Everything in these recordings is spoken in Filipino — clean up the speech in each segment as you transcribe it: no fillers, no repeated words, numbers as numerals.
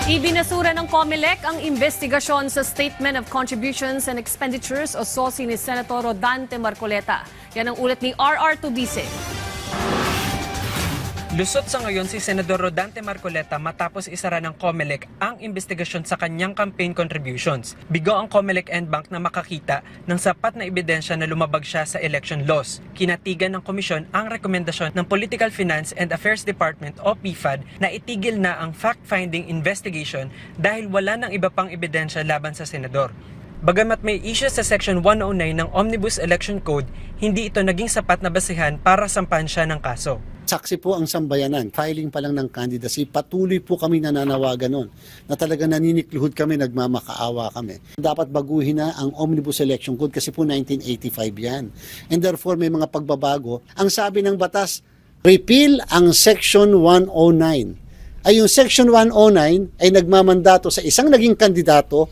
Ibinasura ng COMELEC ang investigasyon sa Statement of Contributions and Expenditures o SOSI ni Senator Rodante Marcoleta. Yan ang ulat ni RR Tubice. Lusot sa ngayon si Senador Rodante Marcoleta matapos isara ng COMELEC ang investigasyon sa kanyang campaign contributions. Bigo ang COMELEC and Bank na makakita ng sapat na ebidensya na lumabag siya sa election laws. Kinatigan ng komisyon ang rekomendasyon ng Political Finance and Affairs Department o PFAD na itigil na ang fact-finding investigation dahil wala ng iba pang ebidensya laban sa senador. Bagamat may issue sa Section 109 ng Omnibus Election Code, hindi ito naging sapat na basihan para sampahan siya ng kaso. Saksi po ang sambayanan, filing pa lang ng candidacy, patuloy po kami nananawagan nun, na talaga naninikluhod kami, nagmamakaawa kami. Dapat baguhin na ang Omnibus Election Code kasi po 1985 yan. And therefore may mga pagbabago. Ang sabi ng batas, repeal ang Section 109. Ay yung Section 109 ay nagmamandato sa isang naging kandidato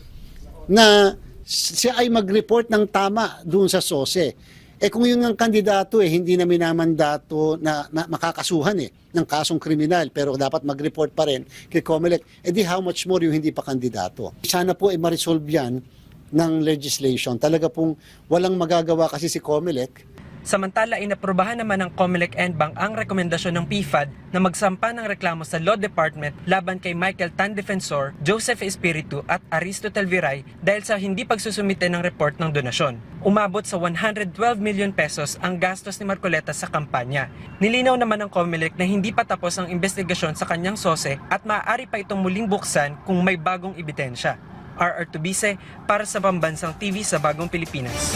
na siya ay mag-report ng tama doon sa SOSE. Kung yung kandidato hindi na minamandato na makakasuhan ng kasong kriminal pero dapat mag-report pa rin kay COMELEC, di how much more yung hindi pa kandidato. Sana po ma-resolve yan ng legislation. Talaga pong walang magagawa kasi si COMELEC. Samantala, inaprobahan naman ng COMELEC and Bank ang rekomendasyon ng PFAD na magsampa ng reklamo sa Law Department laban kay Michael Tan Defensor, Joseph Espiritu at Aristotle Viray dahil sa hindi pagsusumite ng report ng donasyon. Umabot sa 112 million pesos ang gastos ni Marcoleta sa kampanya. Nilinaw naman ng COMELEC na hindi pa tapos ang investigasyon sa kanyang SOSE at maaari pa itong muling buksan kung may bagong ebidensya. RR Tubice para sa Pambansang TV sa Bagong Pilipinas.